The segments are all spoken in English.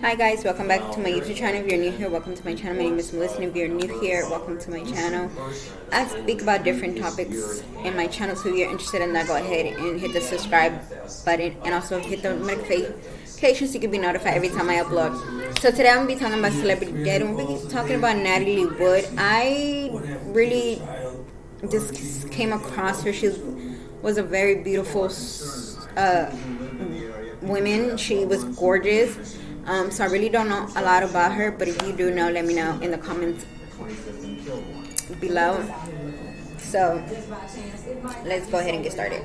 Hi guys, welcome back to my YouTube channel. If you're new here, welcome to my channel. My name is Melissa. If you're new here, welcome to my channel. I speak about different topics in my channel, so if you're interested in that, go ahead and hit the subscribe button and also hit the notification so you can be notified every time I upload. So today I'm going to be talking about celebrity death. I'm going to be talking about Natalie Wood. I really just came across her. She was a very beautiful woman. She was gorgeous. So I really don't know a lot about her, but if you do know, let me know in the comments below. So let's go ahead and get started.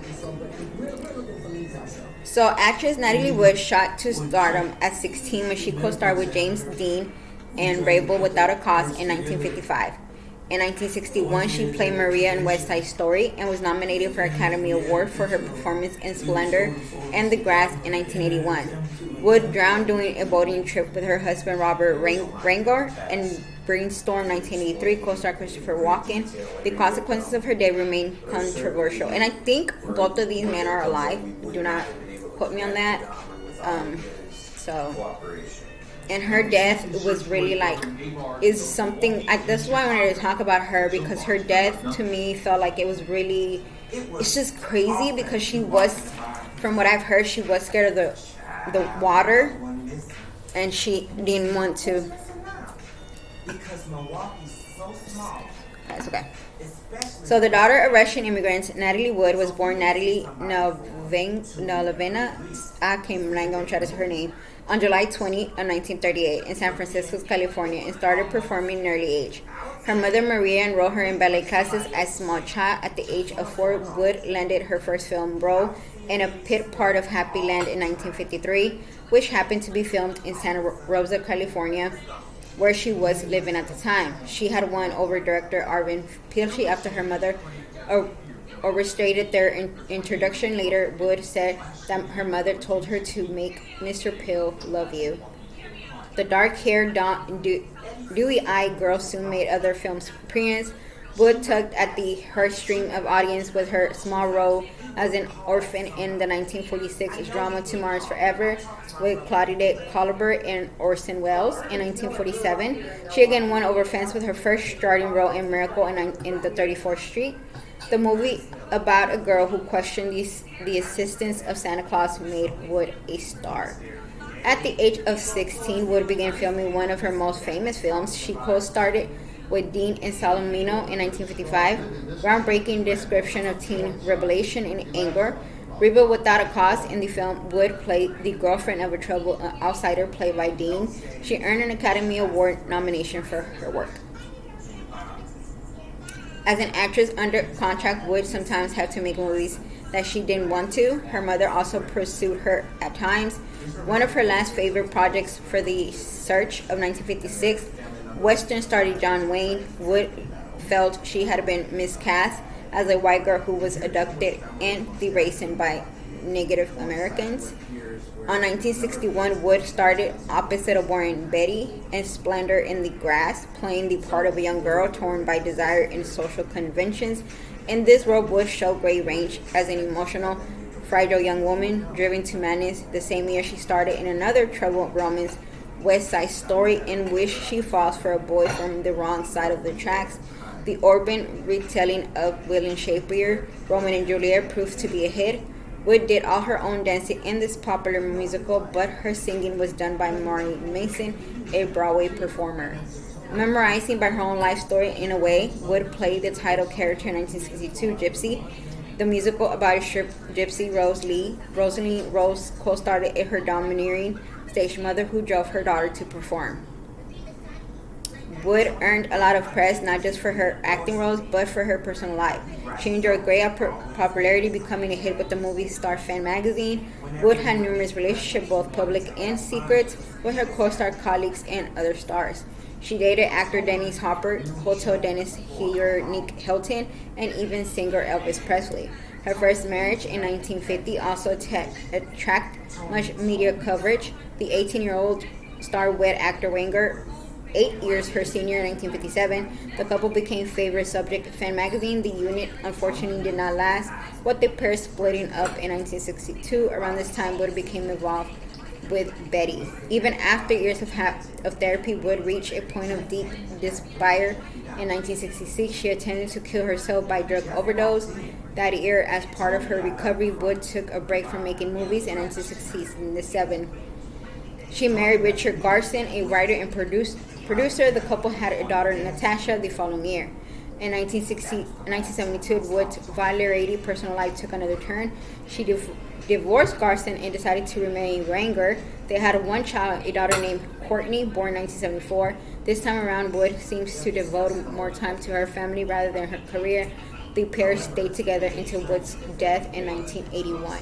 So actress Natalie Wood shot to stardom at 16 when she co-starred with James Dean and Rebel Without a Cause in 1955. In 1961, she played Maria in West Side Story and was nominated for Academy Award for her performance in Splendor and The Grass in 1981. Wood drowned during a boating trip with her husband Robert Rangor in Brainstorm 1983, co-star Christopher Walken. The consequences of her death remain controversial, and I think both of these men are alive. Do not quote me on that. And her death was really is something. That's why I wanted to talk about her, because her death to me felt like it was really. It's just crazy because she was, from what I've heard, she was scared of the water, and she didn't want to. That's okay. So the daughter of Russian immigrants, Natalie Wood was born Natalie Nolavina. I'm going to try to say her name. On July 20 of 1938 in San Francisco, California, and started performing in an early age. Her mother, Maria, enrolled her in ballet classes as a small child. At the age of 4, Wood landed her first film role in a pit part of Happy Land in 1953, which happened to be filmed in Santa Rosa, California, where she was living at the time. She had won over director Arvin Pilchi after her mother orchestrated their introduction. Later, Wood said that her mother told her to make Mr. Pill love you. The dark-haired, dewy-eyed girl soon made other films appearance. Wood tugged at the heartstring of audience with her small role as an orphan in the 1946 drama Tomorrow's Forever with Claudette Colbert and Orson Welles. In 1947, she again won over fans with her first starring role in Miracle in the 34th Street. The movie about a girl who questioned the existence of Santa Claus made Wood a star. At the age of 16, Wood began filming one of her most famous films. She co-starred with Dean and Salomino in 1955. Groundbreaking description of teen revelation and anger. Rebel Without a Cause. In the film, Wood played the girlfriend of a troubled outsider played by Dean. She earned an Academy Award nomination for her work. As an actress under contract, Wood sometimes had to make movies that she didn't want to. Her mother also pursued her at times. One of her last favorite projects for The Search of 1956, Western star John Wayne. Wood felt she had been miscast as a white girl who was abducted and erased by Native Americans. On 1961, Wood started opposite of Warren Beatty in Splendor in the Grass, playing the part of a young girl torn by desire and social conventions. In this role, Wood showed great range as an emotional, fragile young woman driven to madness. The same year, she started in another troubled romance, West Side Story, in which she falls for a boy from the wrong side of the tracks. The urban retelling of William Shakespeare, Romeo and Juliet, proved to be a hit. Wood did all her own dancing in this popular musical, but her singing was done by Marnie Mason, a Broadway performer. Memorizing by her own life story in a way, Wood played the title character in 1962, Gypsy, the musical about a stripped gypsy, Rosalie Rose co-starred as her domineering stage mother who drove her daughter to perform. Wood earned a lot of press, not just for her acting roles, but for her personal life. She enjoyed great popularity, becoming a hit with the movie Star Fan magazine. Wood had numerous relationships, both public and secret, with her co-star colleagues and other stars. She dated actor Dennis Hopper, Hotel Dennis Heyer, Nick Hilton, and even singer Elvis Presley. Her first marriage in 1950 also attracted much media coverage. The 18-year-old star wed actor Wenger 8 years her senior in 1957. The couple became favorite subject of Fan magazine. The unit unfortunately did not last, with the pair splitting up in 1962. Around this time, Wood became involved with Betty. Even after years of therapy, Wood reached a point of deep despair. In 1966, she attempted to kill herself by drug overdose. That year, as part of her recovery, Wood took a break from making movies. In 1967, she married Richard Garson, a writer and producer. The couple had a daughter, Natasha, the following year. In 1972, Wood's violent personal life took another turn. She divorced Garson and decided to remarry Ranger. They had one child, a daughter named Courtney, born 1974. This time around, Wood seems to devote more time to her family rather than her career. The pair stayed together until Wood's death in 1981.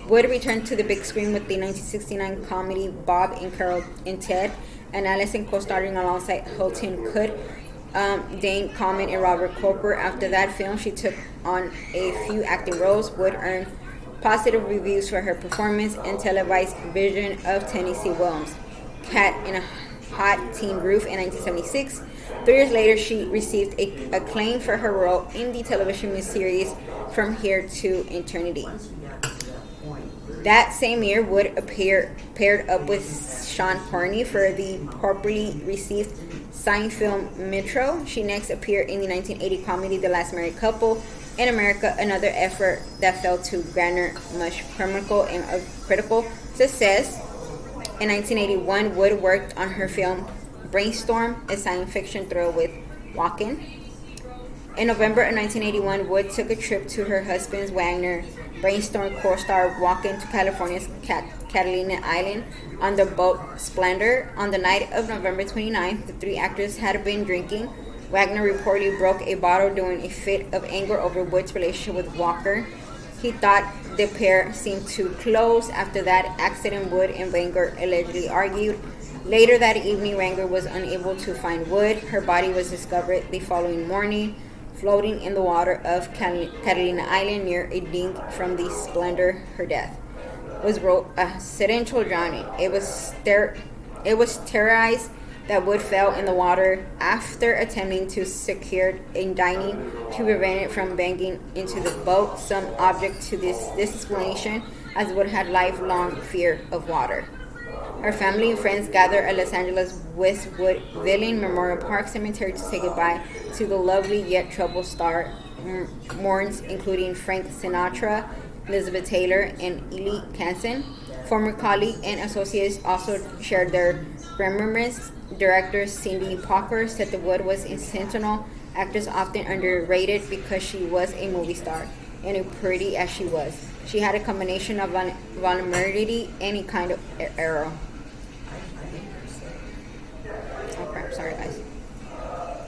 Wood returned to the big screen with the 1969 comedy Bob and Carol and Ted, and Allison co-starring alongside Hilton Cook, Dane Coleman, and Robert Cooper. After that film, she took on a few acting roles. Wood earned positive reviews for her performance in televised version of Tennessee Williams' Cat in a Hot Tin Roof in 1976. 3 years later, she received acclaim for her role in the television miniseries From Here to Eternity. That same year, Wood paired up with Sean Connery for the poorly received silent film Metro. She next appeared in the 1980 comedy The Last Married Couple in America, another effort that failed to garner much commercial and critical success. In 1981, Wood worked on her film Brainstorm, a science fiction thriller with Walken. In November of 1981, Wood took a trip to her husband's Wagner Brainstorm co-star Walken to California's Catalina Island on the boat Splendor. On the night of November 29th, the three actors had been drinking. Wagner reportedly broke a bottle during a fit of anger over Wood's relationship with Walker. He thought the pair seemed too close. After that accident, Wood and Wagner allegedly argued. Later that evening, Wagner was unable to find Wood. Her body was discovered the following morning, floating in the water of Catalina Island near a ding from the Splendor. Her death was accidental drowning. It was theorized that Wood fell in the water after attempting to secure a dining to prevent it from banging into the boat. Some object to this explanation, as Wood had lifelong fear of water. Her family and friends gathered at Los Angeles Westwood Village Memorial Park Cemetery to say goodbye to the lovely yet troubled star. Mourns, including Frank Sinatra, Elizabeth Taylor, and Ely Canson. Former colleagues and associates also shared their remembrance. Director Cindy Parker said that Wood was intentional. Actress often underrated because she was a movie star, and as pretty as she was, she had a combination of vulnerability and a kind of arrow. Okay, sorry guys.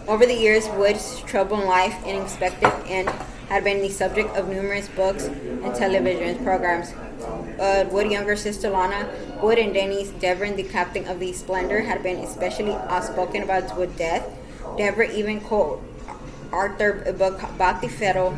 Over the years, Wood's troubled life and unexpected end had been the subject of numerous books and television programs. Wood's younger sister Lana Wood and Denise Devon, the captain of the Splendor, had been especially outspoken about Wood's death. Devon even co-authored a book about the fatal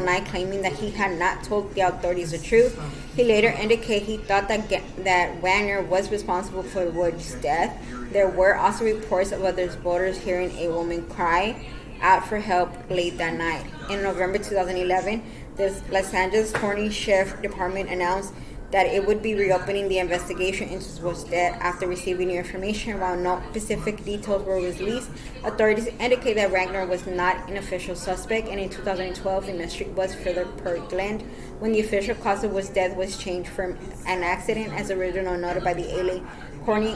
night, claiming that he had not told the authorities the truth. He later indicated he thought that Wagner was responsible for Wood's death. There were also reports of other voters hearing a woman cry out for help late that night. In November 2011, the Los Angeles County Sheriff Department announced that it would be reopening the investigation into Wood's death after receiving new information. While no specific details were released, authorities indicate that Wagner was not an official suspect, and in 2012, the mystery was further purged when the official cause of Wood's death was changed from an accident, as originally noted by the LA County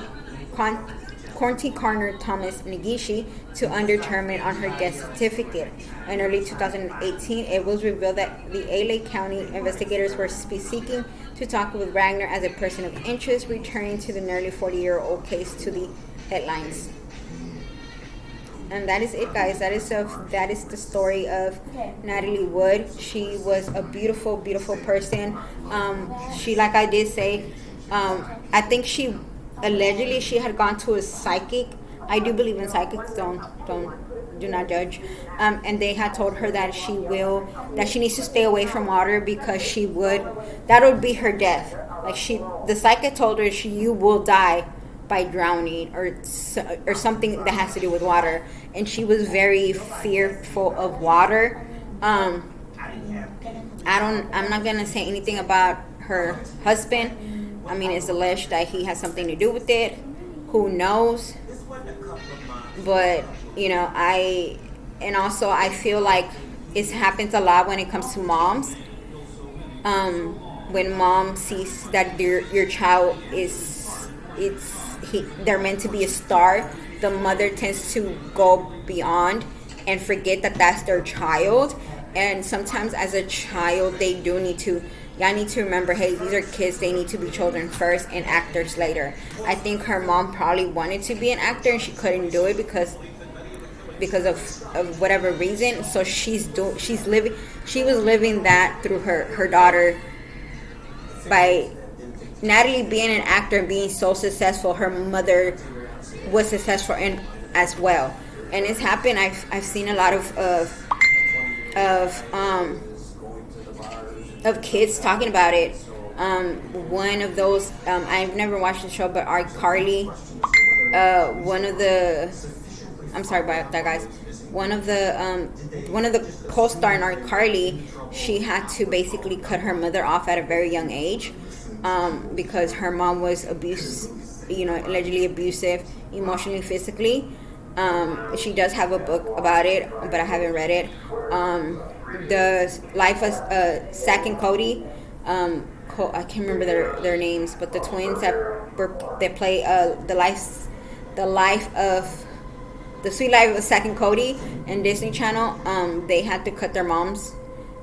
Coroner Thomas Negishi, to undetermined on her death certificate. In early 2018, it was revealed that the LA County investigators were seeking to talk with Wagner as a person of interest, returning to the nearly 40-year-old case to the headlines. And that is it, guys. That is the story of Natalie Wood. She was a beautiful, beautiful person. She, like I did say, I think she allegedly she had gone to a psychic. I do believe in psychics. Do not judge. And they had told her that she needs to stay away from water because that would be her death. Like the psychic told her you will die by drowning or something that has to do with water, and she was very fearful of water. I'm not gonna say anything about her husband. I mean, it's alleged that he has something to do with it. Who knows? But and also I feel like it happens a lot when it comes to moms. When mom sees that your child they're meant to be a star, the mother tends to go beyond and forget that that's their child. And sometimes as a child, they do need to. Y'all need to remember, hey, these are kids. They need to be children first and actors later. I think her mom probably wanted to be an actor and she couldn't do it because of whatever reason. So she was living that through her daughter. By Natalie being an actor and being so successful, her mother was successful as well. And it's happened. I've seen a lot of kids talking about it. One of those, I've never watched the show, but iCarly, I'm sorry about that, guys. One of the co-star in iCarly, she had to basically cut her mother off at a very young age, because her mom was allegedly abusive, emotionally, physically. She does have a book about it, but I haven't read it. The life of Zach and Cody. I can't remember their names, but the twins that play the Sweet Life of Zach and Cody in Disney Channel. They had to cut their moms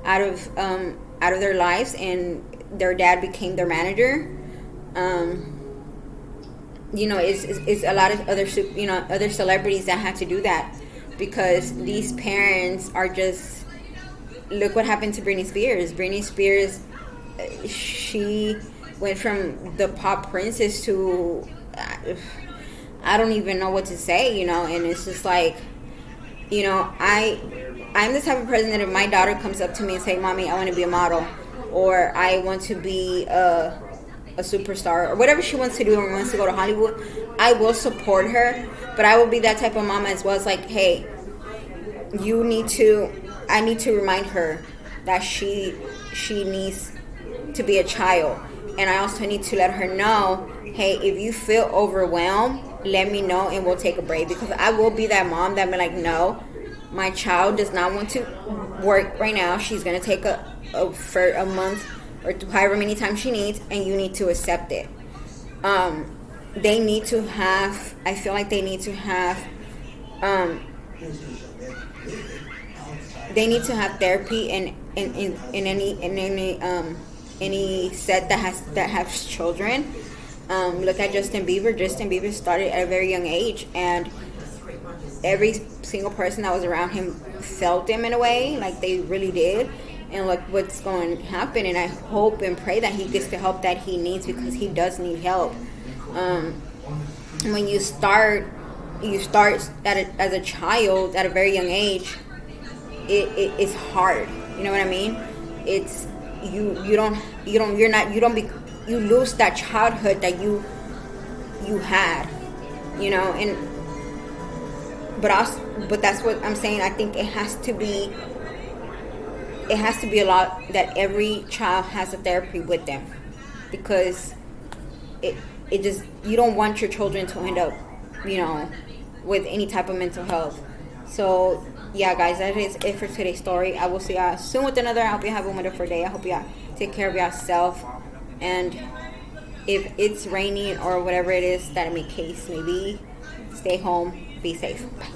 out of their lives, and their dad became their manager. It's a lot of other celebrities that had to do that, because these parents are just. Look what happened to Britney Spears. Britney Spears, she went from the pop princess to I don't even know what to say, and it's just like, I'm the type of person that if my daughter comes up to me and say, "Mommy, I want to be a model," or "I want to be a superstar," or whatever she wants to do and wants to go to Hollywood, I will support her. But I will be that type of mom as well. It's like, hey, I need to remind her that she needs to be a child. And I also need to let her know, hey, if you feel overwhelmed, let me know and we'll take a break. Because I will be that mom that be like, no, my child does not want to work right now. She's going to take for a month or however many times she needs, and you need to accept it. They need to have, I feel like they need to have therapy in any set that has children. Look at Justin Bieber. Justin Bieber started at a very young age, and every single person that was around him felt him in a way, like they really did. And look what's going to happen. And I hope and pray that he gets the help that he needs, because he does need help. When you start as a child at a very young age. It's hard. You know what I mean? It's you lose that childhood that you had, but that's what I'm saying. I think it has to be a lot that every child has a therapy with them, because it just, you don't want your children to end up, with any type of mental health. So yeah, guys, that is it for today's story. I will see y'all soon with another. I hope you have a wonderful day. I hope y'all take care of yourself. And if it's raining or whatever it is that the case may be, stay home. Be safe. Bye.